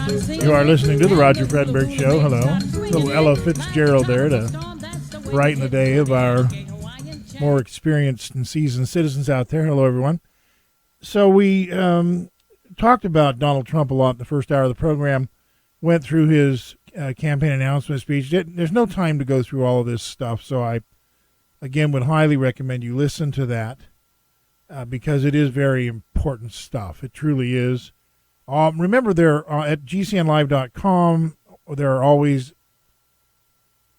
You are listening to the Roger Fredberg Show. Hello. Little Ella Fitzgerald there to brighten the day of our more experienced and seasoned citizens out there. Hello, everyone. So we talked about Donald Trump a lot in the first hour of the program, went through his campaign announcement speech. There's no time to go through all of this stuff, so I, again, would highly recommend you listen to that because it is very important stuff. It truly is. Remember, there at gcnlive.com, there are always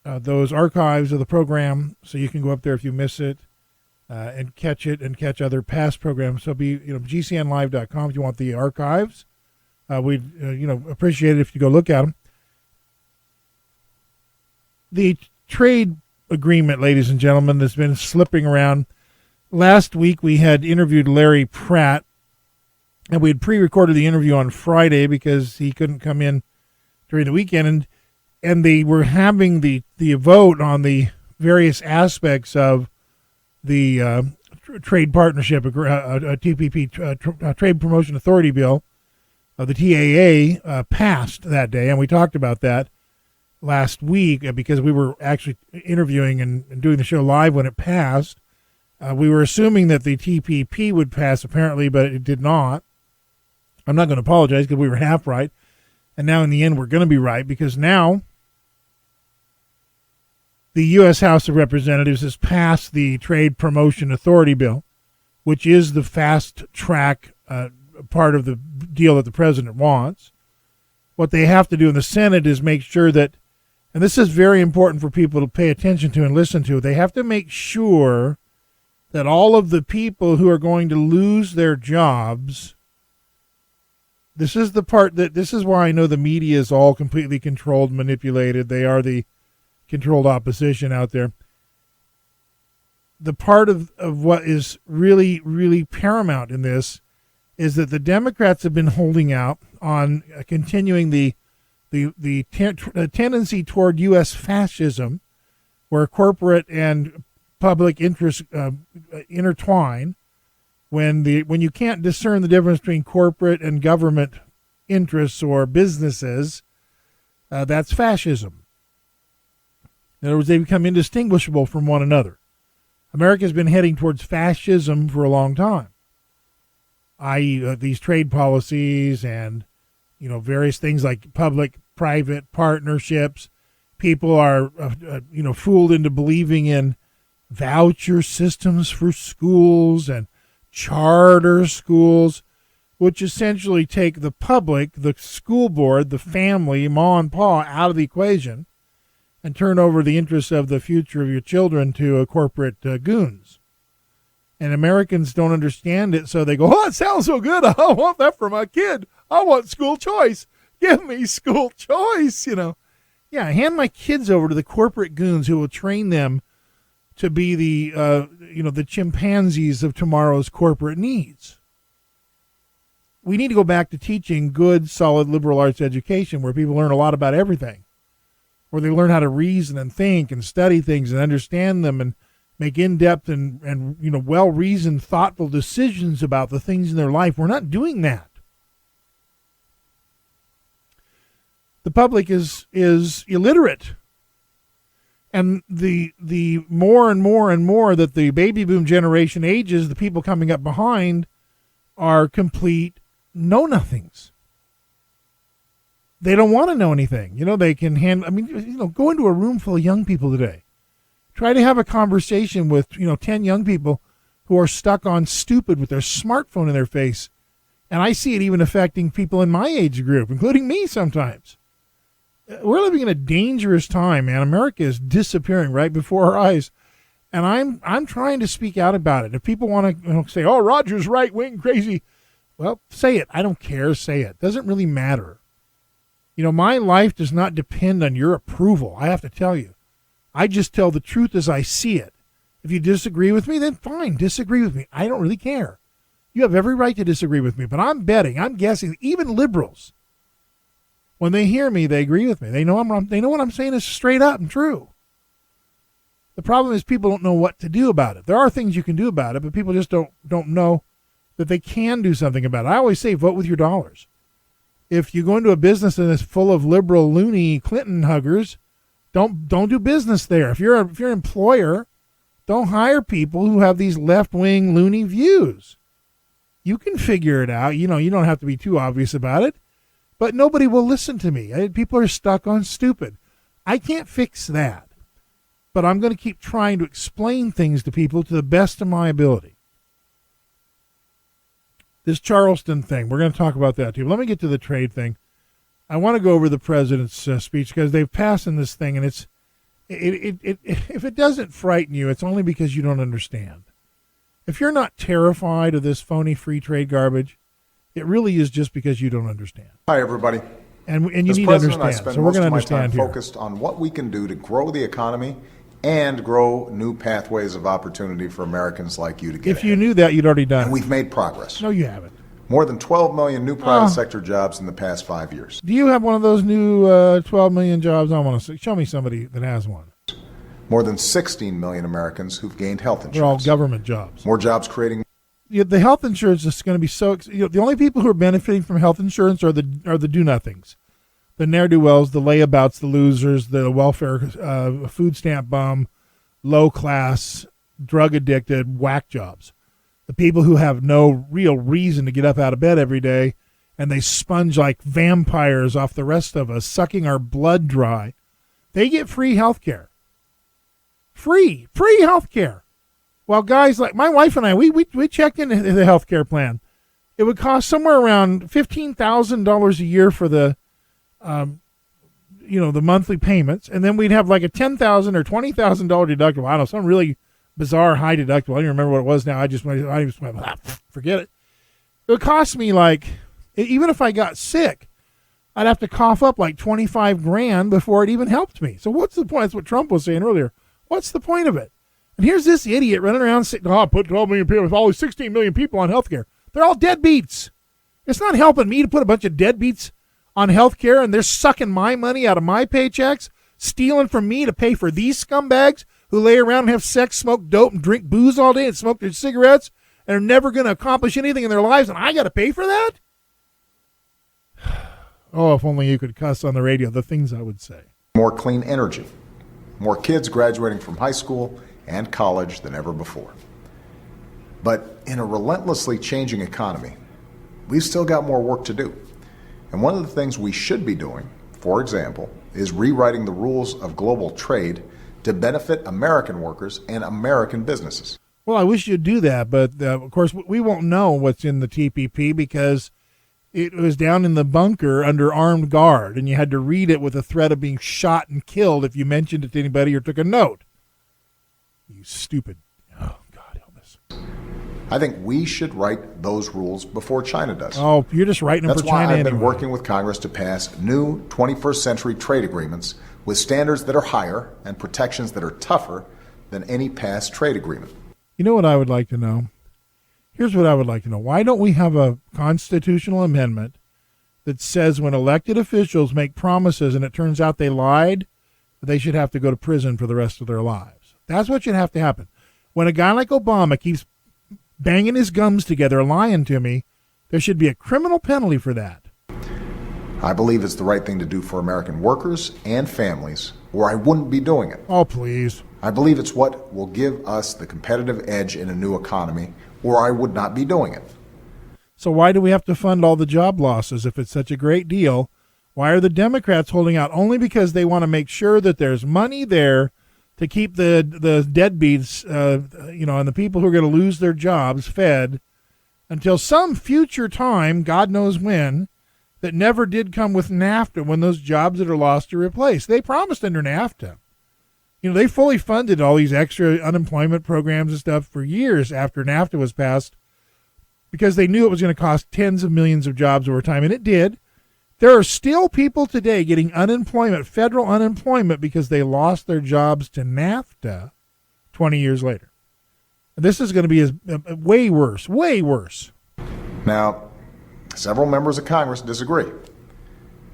those archives of the program, so you can go up there if you miss it and catch it and catch other past programs. So gcnlive.com if you want the archives. We'd appreciate it if you go look at them. The trade agreement, ladies and gentlemen, has been slipping around. Last week we had interviewed Larry Pratt, and we had pre-recorded the interview on Friday because he couldn't come in during the weekend, and they were having the vote on the various aspects of the trade partnership, TPP, Trade Promotion Authority Bill, the TAA, passed that day, and we talked about that last week because we were actually interviewing and doing the show live when it passed. We were assuming that the TPP would pass, apparently, but it did not. I'm not going to apologize because we were half right. And now in the end, we're going to be right because now the U.S. House of Representatives has passed the Trade Promotion Authority Bill, which is the fast track part of the deal that the president wants. What they have to do in the Senate is make sure that, and this is very important for people to pay attention to and listen to, they have to make sure that all of the people who are going to lose their jobs, this is the part this is why I know the media is all completely controlled, manipulated. They are the controlled opposition out there. The part of what is really, really paramount in this is that the Democrats have been holding out on continuing the tendency toward U.S. fascism, where corporate and public interests intertwine. When you can't discern the difference between corporate and government interests or businesses, that's fascism. In other words, they become indistinguishable from one another. America's been heading towards fascism for a long time, i.e. These trade policies and various things like public-private partnerships. People are fooled into believing in voucher systems for schools and charter schools, which essentially take the public, the school board, the family, ma and pa out of the equation and turn over the interests of the future of your children to corporate goons. And Americans don't understand it, so they go, oh, it sounds so good. I want that for my kid. I want school choice. Give me school choice, Yeah, hand my kids over to the corporate goons who will train them to be the chimpanzees of tomorrow's corporate needs. We need to go back to teaching good, solid liberal arts education where people learn a lot about everything, where they learn how to reason and think and study things and understand them and make in-depth and well-reasoned, thoughtful decisions about the things in their life. We're not doing that. The public is illiterate. And the more and more and more that the baby boom generation ages, the people coming up behind are complete know-nothings. They don't want to know anything. They can go into a room full of young people today. Try to have a conversation with, 10 young people who are stuck on stupid with their smartphone in their face. And I see it even affecting people in my age group, including me sometimes. We're living in a dangerous time, man. America is disappearing right before our eyes. And I'm trying to speak out about it. If people want to say, oh, Roger's right-wing crazy, well, say it. I don't care. Say it. Doesn't really matter. My life does not depend on your approval. I have to tell you. I just tell the truth as I see it. If you disagree with me, then fine. Disagree with me. I don't really care. You have every right to disagree with me. But I'm guessing, even liberals, when they hear me, they agree with me. They know I'm wrong. They know what I'm saying is straight up and true. The problem is people don't know what to do about it. There are things you can do about it, but people just don't know that they can do something about it. I always say vote with your dollars. if you go into a business and it's full of liberal, loony Clinton huggers, don't do business there. If you're an employer, don't hire people who have these left-wing, loony views. You can figure it out. You don't have to be too obvious about it. But nobody will listen to me. People are stuck on stupid. I can't fix that. But I'm going to keep trying to explain things to people to the best of my ability. This Charleston thing, we're going to talk about that too. Let me get to the trade thing. I want to go over the president's speech because they've passed in this thing, and if it doesn't frighten you, it's only because you don't understand. If you're not terrified of this phony free trade garbage, it really is just because you don't understand. Hi, everybody. And you need to understand. So we're going to understand here. Focused on what we can do to grow the economy and grow new pathways of opportunity for Americans like you to get If you knew that, you'd already done it. And we've made progress. No, you haven't. More than 12 million new private sector jobs in the past 5 years. Do you have one of those new 12 million jobs? I want to see. Show me somebody that has one. More than 16 million Americans who've gained health insurance. They're all government jobs. More jobs creating. The health insurance is going to be so. The only people who are benefiting from health insurance are the do-nothings, the ne'er-do-wells, the layabouts, the losers, the welfare, food stamp bum, low-class, drug-addicted, whack jobs. The people who have no real reason to get up out of bed every day, and they sponge like vampires off the rest of us, sucking our blood dry. They get free health care. Free health care. Well, guys like my wife and I, we checked into the health care plan. It would cost somewhere around $15,000 a year for the, the monthly payments, and then we'd have like a $10,000 or $20,000 deductible. I don't know, some really bizarre high deductible. I don't even remember what it was now. I just went, forget it. It would cost me even if I got sick, I'd have to cough up like $25,000 before it even helped me. So what's the point? That's what Trump was saying earlier. What's the point of it? And here's this idiot running around saying, put 12 million people, with all 16 million people on health care. They're all deadbeats. It's not helping me to put a bunch of deadbeats on health care, and they're sucking my money out of my paychecks, stealing from me to pay for these scumbags who lay around and have sex, smoke dope, and drink booze all day and smoke their cigarettes and are never going to accomplish anything in their lives, and I got to pay for that? Oh, if only you could cuss on the radio, the things I would say. More clean energy. More kids graduating from high school and college than ever before. But in a relentlessly changing economy, we've still got more work to do. And one of the things we should be doing, for example, is rewriting the rules of global trade to benefit American workers and American businesses. Well, I wish you'd do that, but of course we won't know what's in the TPP because it was down in the bunker under armed guard, and you had to read it with a threat of being shot and killed if you mentioned it to anybody or took a note. You stupid. Oh, God help us. I think we should write those rules before China does. Oh, you're just writing them for China anyway. That's why I've been working with Congress to pass new 21st century trade agreements with standards that are higher and protections that are tougher than any past trade agreement. You know what I would like to know? Here's what I would like to know. Why don't we have a constitutional amendment that says when elected officials make promises and it turns out they lied, they should have to go to prison for the rest of their lives? That's what should have to happen. When a guy like Obama keeps banging his gums together, lying to me, there should be a criminal penalty for that. I believe it's the right thing to do for American workers and families, or I wouldn't be doing it. Oh, please. I believe it's what will give us the competitive edge in a new economy, or I would not be doing it. So why do we have to fund all the job losses if it's such a great deal? Why are the Democrats holding out? Only because they want to make sure that there's money there to keep the deadbeats, and the people who are going to lose their jobs fed until some future time, God knows when, that never did come with NAFTA when those jobs that are lost are replaced. They promised under NAFTA. They fully funded all these extra unemployment programs and stuff for years after NAFTA was passed because they knew it was going to cost tens of millions of jobs over time, and it did. There are still people today getting unemployment, federal unemployment, because they lost their jobs to NAFTA 20 years later. And this is going to be way worse, way worse. Now, several members of Congress disagree.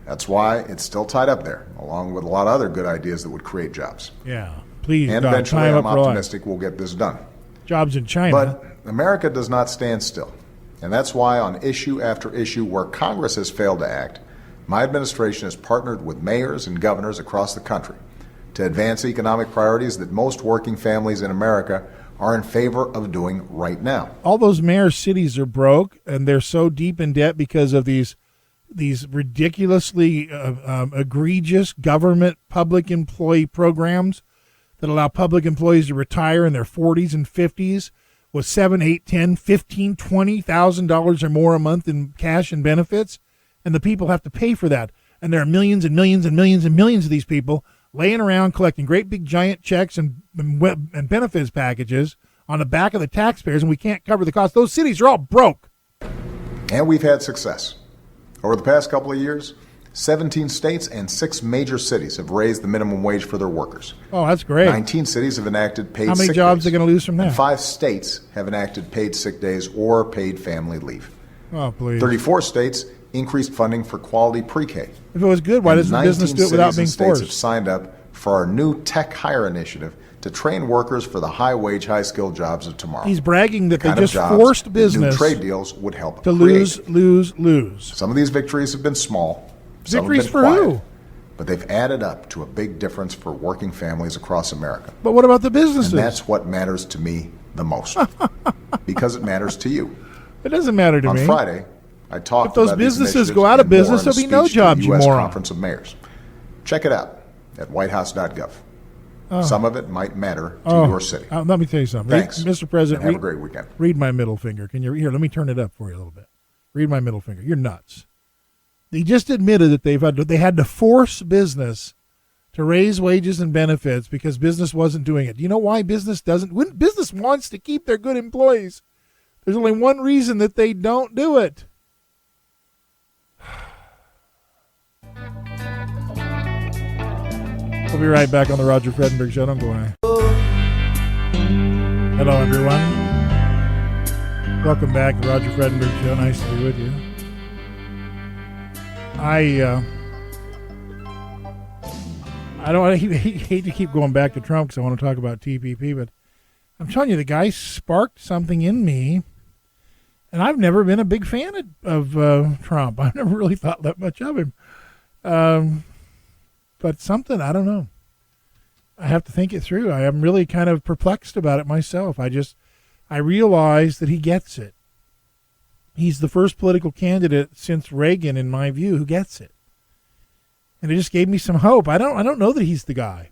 That's why it's still tied up there, along with a lot of other good ideas that would create jobs. Yeah, please, and God, eventually, I'm optimistic we'll get this done. Jobs in China. But America does not stand still. And that's why on issue after issue where Congress has failed to act, my administration has partnered with mayors and governors across the country to advance economic priorities that most working families in America are in favor of doing right now. All those mayor cities are broke, and they're so deep in debt because of these ridiculously egregious government public employee programs that allow public employees to retire in their 40s and 50s with $7, $8, $10, $15, $20,000 or more a month in cash and benefits, and the people have to pay for that. And there are millions and millions and millions and millions of these people laying around collecting great big giant checks and benefits packages on the back of the taxpayers, and we can't cover the cost. Those cities are all broke. And we've had success. Over the past couple of years, 17 states and 6 major cities have raised the minimum wage for their workers. Oh, that's great. 19 cities have enacted paid sick days. How many jobs are they going to lose from that? And 5 states have enacted paid sick days or paid family leave. Oh, please. 34 states increased funding for quality pre-K. If it was good, why doesn't business do it without being states have forced? signed up for our new Tech Hire initiative to train workers for the high-wage, high-skilled jobs of tomorrow. He's bragging that The they kind of just jobs forced that business new trade deals would help to create. lose. Some of these victories have been small. Some have Victories been for quiet, who? but they've added up to a big difference for working families across America. But what about the businesses? And that's what matters to me the most, because it matters to you. It doesn't matter to On me. Friday, I talked If those about these businesses initiatives go out of and more business, in a there'll be no speech to jobs, the you U.S. moron. Conference of Mayors. Check it out at whitehouse.gov. Some of it might matter to your city. Let me tell you something. Thanks. Mr. President, And have a great weekend. Read my middle finger. Can you here? Let me turn it up for you a little bit. Read my middle finger. You're nuts. He just admitted that they had to force business to raise wages and benefits because business wasn't doing it. Do you know why business doesn't? When business wants to keep their good employees, there's only one reason that they don't do it. We'll be right back on the Roger Fredenberg Show. Don't go away. Hello, everyone. Welcome back to the Roger Fredenberg Show. Nice to be with you. I hate to keep going back to Trump because I want to talk about TPP, but I'm telling you, the guy sparked something in me, and I've never been a big fan of Trump. I've never really thought that much of him. But something, I don't know. I have to think it through. I am really kind of perplexed about it myself. I realize that he gets it. He's the first political candidate since Reagan, in my view, who gets it. And it just gave me some hope. I don't know that he's the guy.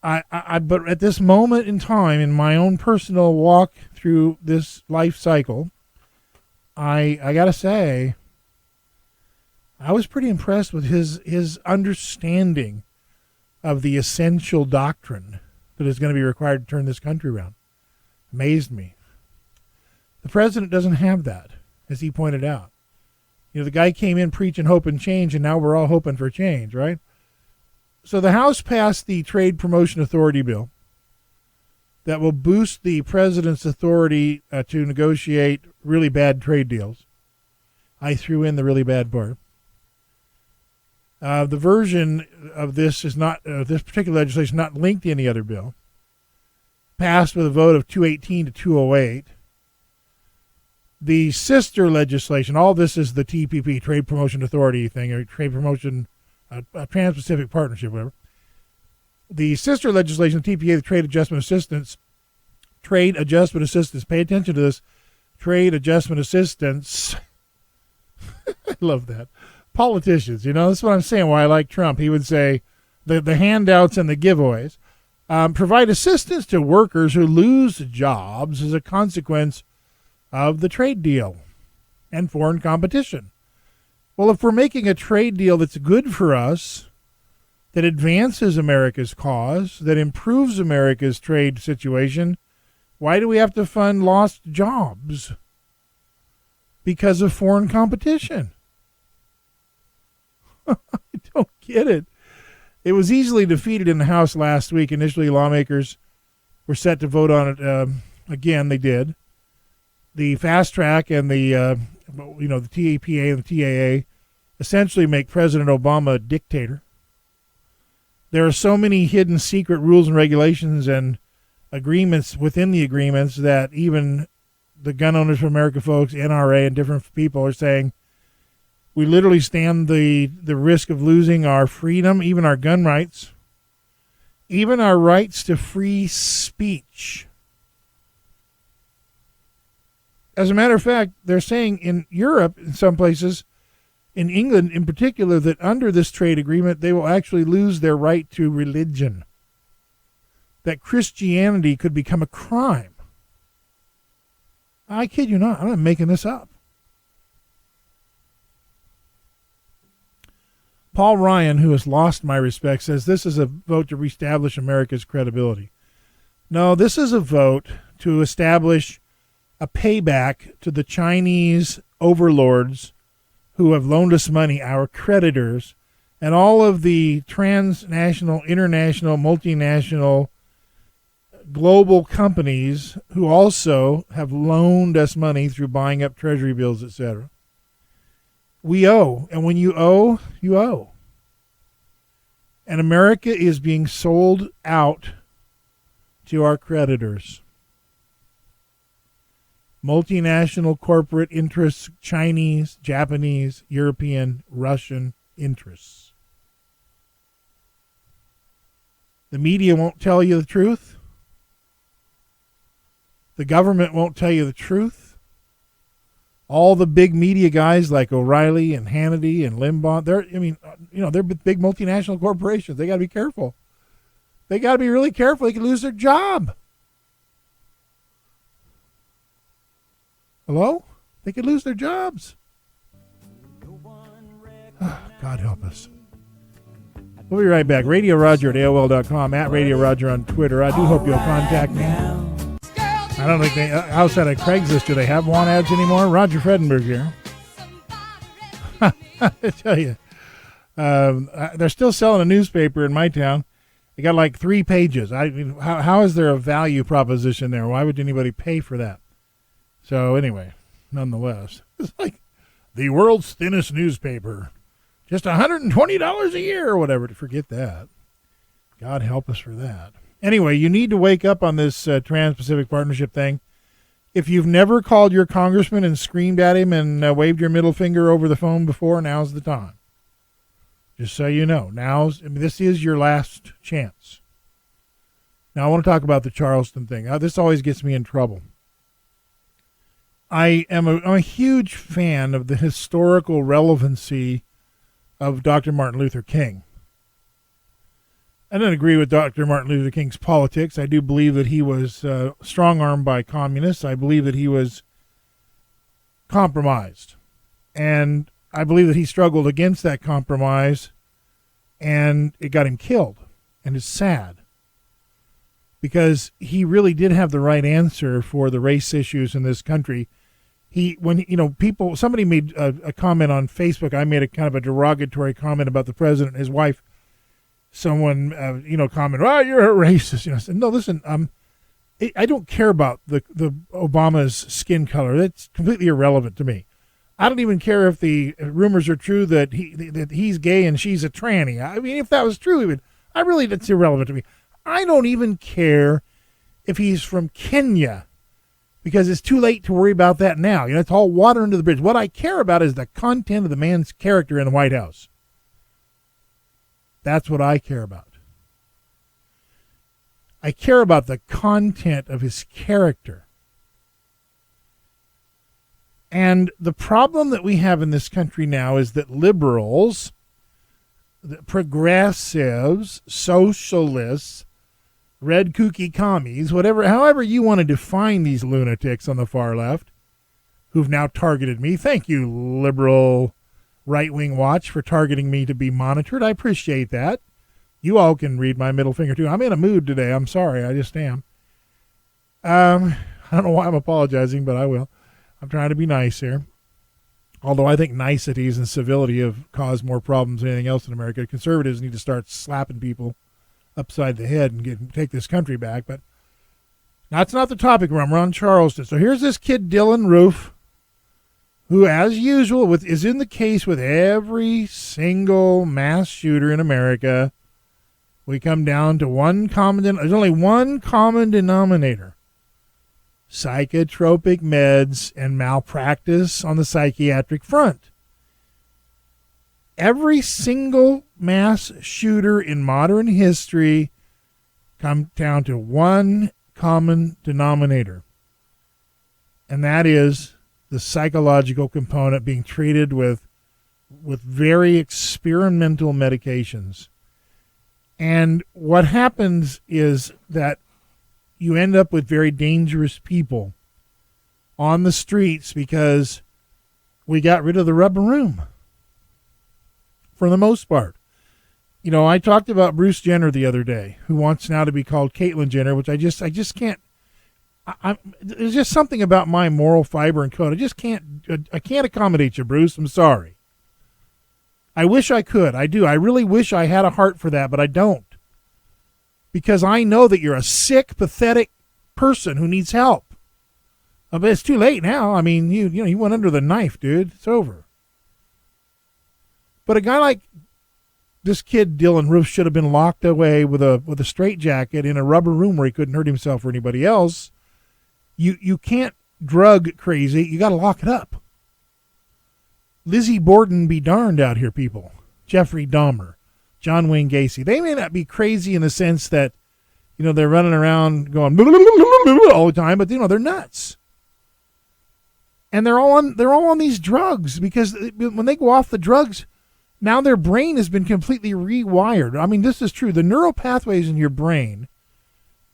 But at this moment in time, in my own personal walk through this life cycle, I gotta say, I was pretty impressed with his understanding of the essential doctrine that is going to be required to turn this country around. Amazed me. The president doesn't have that, as he pointed out. You know, the guy came in preaching hope and change, and now we're all hoping for change, right? So the House passed the Trade Promotion Authority bill that will boost the president's authority to negotiate really bad trade deals. I threw in the really bad part. The version of this is not, this particular legislation is not linked to any other bill. Passed with a vote of 218 to 208. The sister legislation, all this is the TPP, Trade Promotion Authority thing, or Trade Promotion, Trans-Pacific Partnership, whatever. The sister legislation, TPA, the Trade Adjustment Assistance, pay attention to this, Trade Adjustment Assistance. I love that. Politicians, you know, that's what I'm saying, why I like Trump. He would say the handouts and the giveaways provide assistance to workers who lose jobs as a consequence of the trade deal and foreign competition. Well, if we're making a trade deal that's good for us, that advances America's cause, that improves America's trade situation, why do we have to fund lost jobs? Because of foreign competition. I don't get it. It was easily defeated in the House last week. Initially, lawmakers were set to vote on it. Again, they did. The fast track and the TAPA and the TAA essentially make President Obama a dictator. There are so many hidden secret rules and regulations and agreements within the agreements that even the Gun Owners for America folks, NRA, and different people are saying, We literally stand the risk of losing our freedom, even our gun rights, even our rights to free speech. As a matter of fact, they're saying in Europe, in some places, in England in particular, that under this trade agreement, they will actually lose their right to religion. That Christianity could become a crime. I kid you not. I'm not making this up. Paul Ryan, who has lost my respect, says this is a vote to reestablish America's credibility. No, this is a vote to establish a payback to the Chinese overlords who have loaned us money, our creditors, and all of the transnational, international, multinational, global companies who also have loaned us money through buying up treasury bills, etc. We owe, and when you owe, you owe. And America is being sold out to our creditors. Multinational corporate interests, Chinese, Japanese, European, Russian interests. The media won't tell you the truth. The government won't tell you the truth. All the big media guys like O'Reilly and Hannity and Limbaugh, they're big multinational corporations. They got to be careful. They got to be really careful. They could lose their job. Hello? They could lose their jobs. God help us. We'll be right back. Radio Roger at AOL.com, at Radio Roger on Twitter. I do hope you'll contact me. I don't think they, outside of Craigslist, do they have want ads anymore? Roger Fredenberg here. I tell you, they're still selling a newspaper in my town. They got like 3 pages. How is there a value proposition there? Why would anybody pay for that? So anyway, nonetheless, it's like the world's thinnest newspaper. Just $120 a year or whatever. To forget that. God help us for that. Anyway, you need to wake up on this Trans-Pacific Partnership thing. If you've never called your congressman and screamed at him and waved your middle finger over the phone before, now's the time. Just so you know, this is your last chance. Now, I want to talk about the Charleston thing. This always gets me in trouble. I'm a huge fan of the historical relevancy of Dr. Martin Luther King. I don't agree with Dr. Martin Luther King's politics. I do believe that he was strong-armed by communists. I believe that he was compromised. And I believe that he struggled against that compromise, and it got him killed. And it's sad, because he really did have the right answer for the race issues in this country. Somebody made a comment on Facebook. I made a kind of a derogatory comment about the president and his wife. Someone, commented, "Oh, you're a racist." I said, "No, listen. I don't care about the Obama's skin color. That's completely irrelevant to me. I don't even care if the rumors are true that he's gay and she's a tranny. I mean, if that was true, that's irrelevant to me. I don't even care if he's from Kenya, because it's too late to worry about that now. It's all water under the bridge. What I care about is the content of the man's character in the White House. That's what I care about. I care about the content of his character. And the problem that we have in this country now is that liberals, the progressives, socialists, red kooky commies, however you want to define these lunatics on the far left, who've now targeted me. Thank you, liberal Right-Wing Watch, for targeting me to be monitored. I appreciate that. You all can read my middle finger, too. I'm in a mood today. I'm sorry. I just am. I don't know why I'm apologizing, but I will. I'm trying to be nice here. Although I think niceties and civility have caused more problems than anything else in America. Conservatives need to start slapping people upside the head and take this country back. But that's not the topic. We're on Charleston. So here's this kid, Dylan Roof, who, as usual, is in the case with every single mass shooter in America. We come down to there's only one common denominator: psychotropic meds and malpractice on the psychiatric front. Every single mass shooter in modern history comes down to one common denominator, and that is the psychological component being treated with very experimental medications. And what happens is that you end up with very dangerous people on the streets because we got rid of the rubber room for the most part. You know, I talked about Bruce Jenner the other day, who wants now to be called Caitlyn Jenner, which I just can't. There's just something about my moral fiber and code. I can't accommodate you, Bruce. I'm sorry. I wish I could. I do. I really wish I had a heart for that, but I don't. Because I know that you're a sick, pathetic person who needs help. But it's too late now. I mean, you went under the knife, dude. It's over. But a guy like this kid, Dylan Roof, should have been locked away with a straitjacket in a rubber room where he couldn't hurt himself or anybody else. You can't drug crazy. You got to lock it up. Lizzie Borden be darned out here, people. Jeffrey Dahmer, John Wayne Gacy. They may not be crazy in the sense that, they're running around going all the time, but they're nuts. And they're all on these drugs because when they go off the drugs, now their brain has been completely rewired. I mean, this is true. The neural pathways in your brain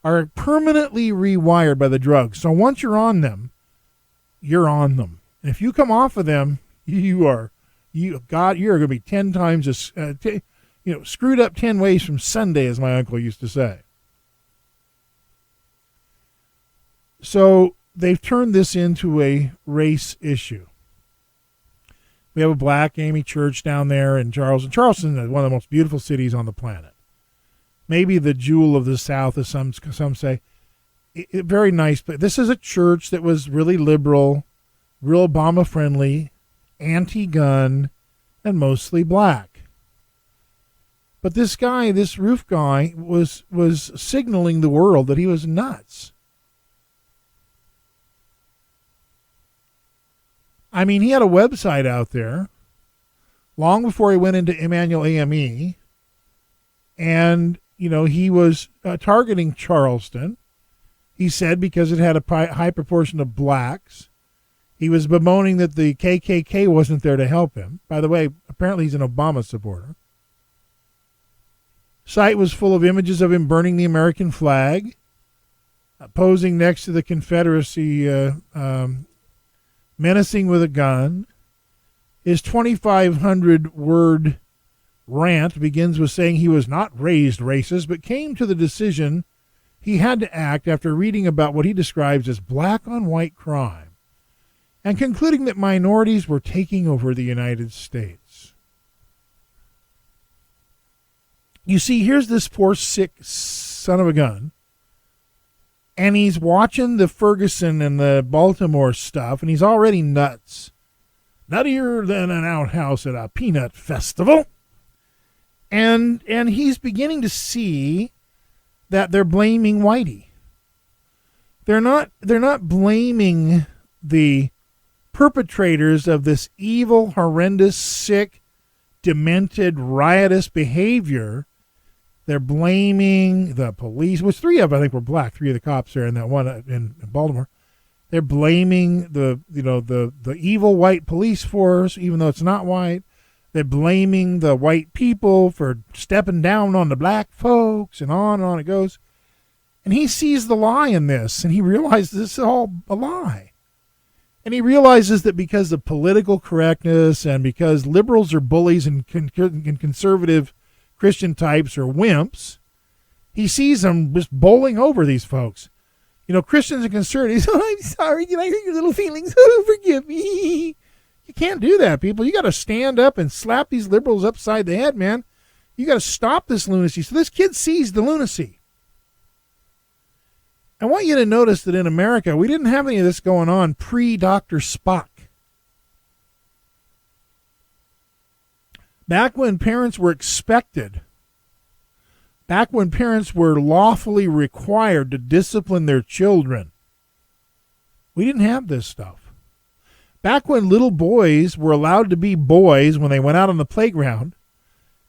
are permanently rewired by the drugs. So once you're on them, you're on them. And if you come off of them, you're going to be 10 times screwed up 10 ways from Sunday, as my uncle used to say. So they've turned this into a race issue. We have a black Amy Church down there in Charleston. Charleston is one of the most beautiful cities on the planet. Maybe the jewel of the South, as some say. Very nice. But this is a church that was really liberal, real Obama-friendly, anti-gun, and mostly black. But this guy, this Roof guy, was signaling the world that he was nuts. I mean, he had a website out there long before he went into Emmanuel AME, and he was targeting Charleston. He said because it had a high proportion of blacks. He was bemoaning that the KKK wasn't there to help him. By the way, apparently he's an Obama supporter. Site was full of images of him burning the American flag, posing next to the Confederacy, menacing with a gun. His 2,500-word rant begins with saying he was not raised racist, but came to the decision he had to act after reading about what he describes as black-on-white crime, and concluding that minorities were taking over the United States. You see, here's this poor, sick son of a gun, and he's watching the Ferguson and the Baltimore stuff, and he's already nuts. Nuttier than an outhouse at a peanut festival. And he's beginning to see that they're blaming Whitey. They're not blaming the perpetrators of this evil, horrendous, sick, demented, riotous behavior. They're blaming the police, which three of them, I think, were black. Three of the cops there, and that one in Baltimore. They're blaming the evil white police force, even though it's not white. They're blaming the white people for stepping down on the black folks, and on it goes. And he sees the lie in this, and he realizes this is all a lie. And he realizes that because of political correctness and because liberals are bullies and conservative Christian types are wimps, he sees them just bowling over these folks. Christians and conservatives, oh, I'm sorry, can I hurt your little feelings? Oh, forgive me. You can't do that, people. You got to stand up and slap these liberals upside the head, man. You got to stop this lunacy. So this kid sees the lunacy. I want you to notice that in America, we didn't have any of this going on pre-Dr. Spock. Back when parents were expected, back when parents were lawfully required to discipline their children, we didn't have this stuff. Back when little boys were allowed to be boys when they went out on the playground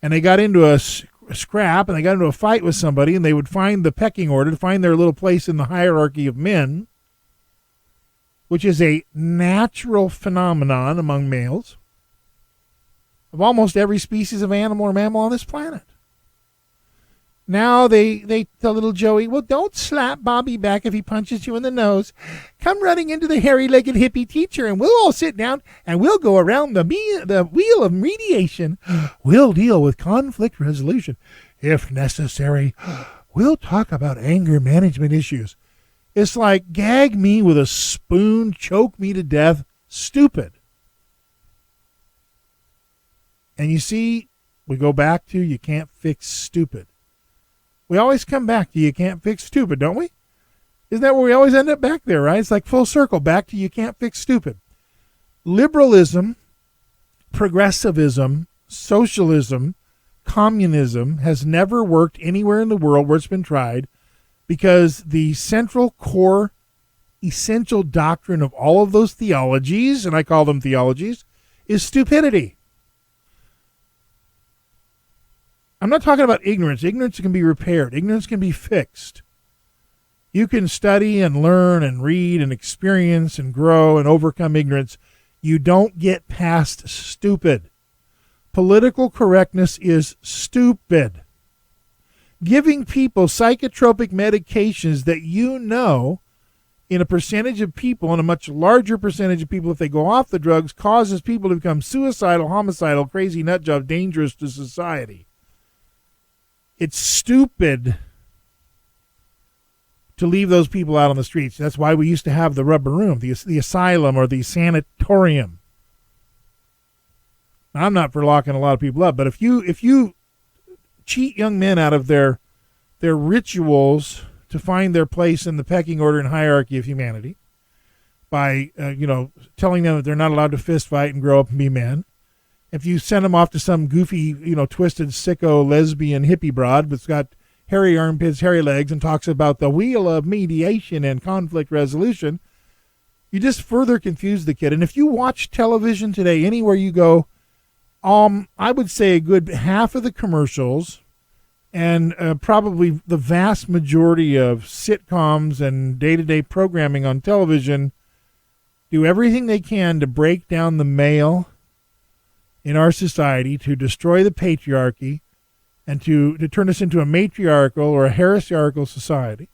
and they got into a scrap and they got into a fight with somebody and they would find the pecking order to find their little place in the hierarchy of men, which is a natural phenomenon among males of almost every species of animal or mammal on this planet. Now they tell little Joey, well, don't slap Bobby back if he punches you in the nose. Come running into the hairy-legged hippie teacher, and we'll all sit down, and we'll go around the wheel of mediation. We'll deal with conflict resolution. If necessary, we'll talk about anger management issues. It's like gag me with a spoon, choke me to death, stupid. And you see, we go back to you can't fix stupid. We always come back to you can't fix stupid, don't we? Isn't that where we always end up back there, right? It's like full circle, back to you can't fix stupid. Liberalism, progressivism, socialism, communism has never worked anywhere in the world where it's been tried because the central core essential doctrine of all of those theologies, and I call them theologies, is stupidity. I'm not talking about ignorance. Ignorance can be repaired. Ignorance can be fixed. You can study and learn and read and experience and grow and overcome ignorance. You don't get past stupid. Political correctness is stupid. Giving people psychotropic medications that you know in a percentage of people, and a much larger percentage of people if they go off the drugs, causes people to become suicidal, homicidal, crazy nut job, dangerous to society. It's stupid to leave those people out on the streets. That's why we used to have the rubber room, the asylum or the sanatorium. Now, I'm not for locking a lot of people up, but if you cheat young men out of their rituals to find their place in the pecking order and hierarchy of humanity by telling them that they're not allowed to fist fight and grow up and be men, if you send them off to some goofy, twisted, sicko, lesbian, hippie broad that's got hairy armpits, hairy legs, and talks about the wheel of mediation and conflict resolution, you just further confuse the kid. And if you watch television today, anywhere you go, I would say a good half of the commercials and probably the vast majority of sitcoms and day-to-day programming on television do everything they can to break down the male in our society, to destroy the patriarchy, and to turn us into a matriarchal or a heresiarchal society.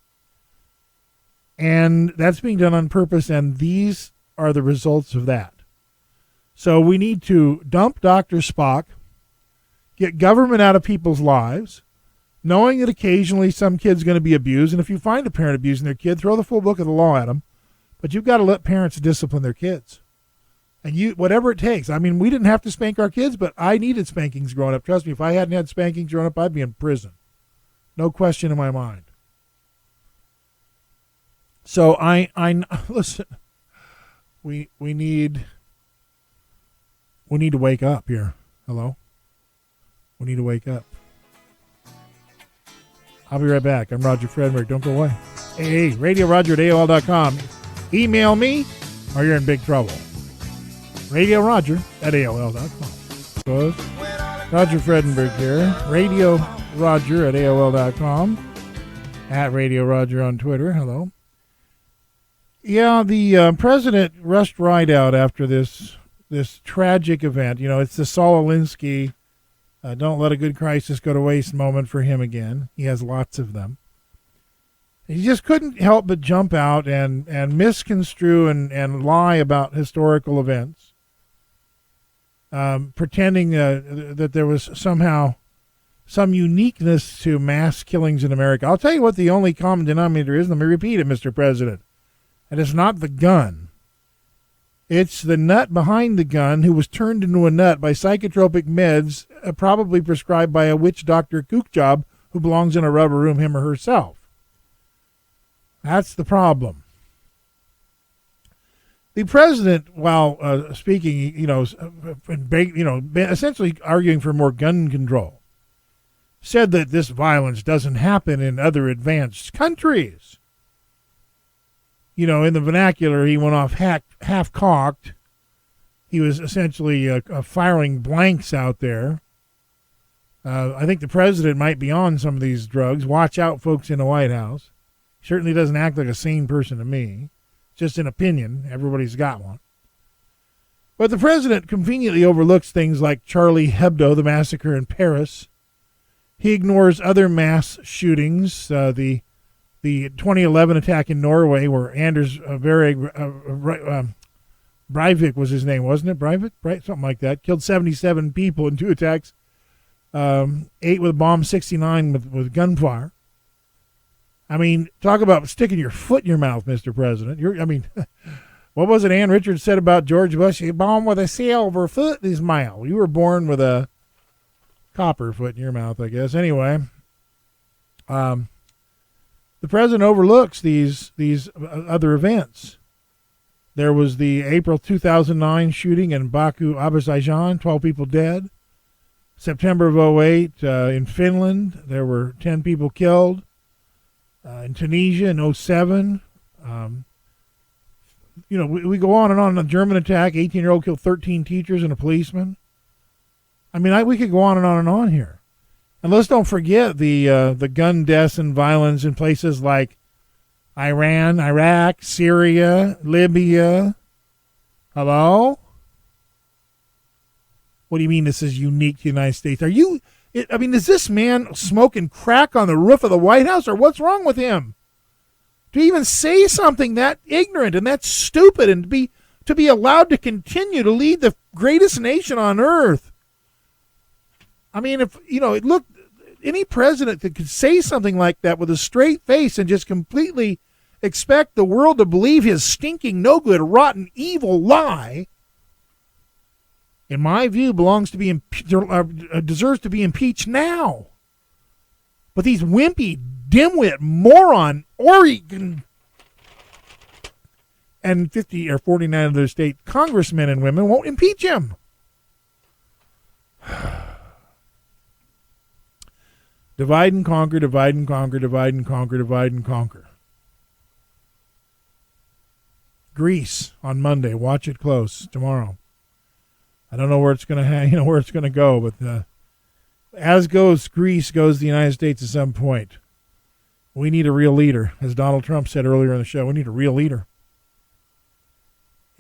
And that's being done on purpose, and these are the results of that. So we need to dump Dr. Spock, get government out of people's lives, knowing that occasionally some kid's going to be abused, and if you find a parent abusing their kid, throw the full book of the law at them, but you've got to let parents discipline their kids. And whatever it takes. I mean, we didn't have to spank our kids, but I needed spankings growing up. Trust me, if I hadn't had spankings growing up, I'd be in prison. No question in my mind. So I listen, we need to wake up here. Hello? We need to wake up. I'll be right back. I'm Roger Frederick. Don't go away. Hey, RadioRoger@AOL.com. Email me or you're in big trouble. RadioRoger@AOL.com. Roger Fredenberg here. RadioRoger@AOL.com. @Radio Roger on Twitter. Hello. Yeah, the president rushed right out after this tragic event. It's the Saul Alinsky, don't let a good crisis go to waste moment for him again. He has lots of them. He just couldn't help but jump out and misconstrue and lie about historical events. Pretending that there was somehow some uniqueness to mass killings in America. I'll tell you what the only common denominator is. Let me repeat it, Mr. President. And it's not the gun. It's the nut behind the gun who was turned into a nut by psychotropic meds, probably prescribed by a witch doctor kook job who belongs in a rubber room, him or herself. That's the problem. The president, while speaking, essentially arguing for more gun control, said that this violence doesn't happen in other advanced countries. In the vernacular, he went off half-cocked he was essentially firing blanks out there. I think the president might be on some of these drugs. Watch out, folks in the White House. Certainly doesn't act like a sane person to me. Just an opinion. Everybody's got one. But the president conveniently overlooks things like Charlie Hebdo, the massacre in Paris. He ignores other mass shootings, the 2011 attack in Norway where Anders Breivik was his name, wasn't it? Breivik? Right? Something like that. Killed 77 people in 2 attacks. 8 with a bomb, 69 with gunfire. I mean, talk about sticking your foot in your mouth, Mr. President. What was it Ann Richards said about George Bush? A bomb with a silver foot in his mouth. You were born with a copper foot in your mouth, I guess. Anyway, the president overlooks these other events. There was the April 2009 shooting in Baku, Azerbaijan, 12 people dead. September of 2008 in Finland, there were 10 people killed. In Tunisia in 2007. We go on and on. The German attack, 18-year-old killed 13 teachers and a policeman. We could go on and on and on here. And let's don't forget the gun deaths and violence in places like Iran, Iraq, Syria, Libya. Hello? What do you mean this is unique to the United States? Is this man smoking crack on the roof of the White House, or what's wrong with him? To even say something that ignorant and that stupid, and to be allowed to continue to lead the greatest nation on earth. Look, any president that could say something like that with a straight face and just completely expect the world to believe his stinking, no good, rotten, evil lie, in my view, deserves to be impeached now. But these wimpy, dimwit, moron, Oregon, and 50 or 49 of their state congressmen and women won't impeach him. Divide and conquer, divide and conquer, divide and conquer, divide and conquer. Greece on Monday. Watch it close tomorrow. I don't know where it's going to go, but as goes Greece, goes the United States at some point. We need a real leader, as Donald Trump said earlier in the show. We need a real leader,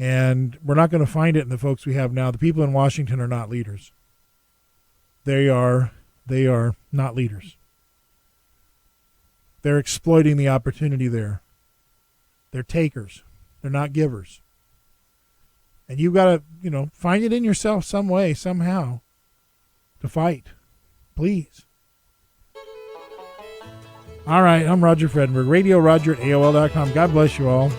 and we're not going to find it in the folks we have now. The people in Washington are not leaders. They are not leaders. They're exploiting the opportunity there. They're takers. They're not givers. And you've got to, find it in yourself some way, somehow, to fight. Please. All right, I'm Roger Fredenberg. Radio Roger at AOL.com. God bless you all.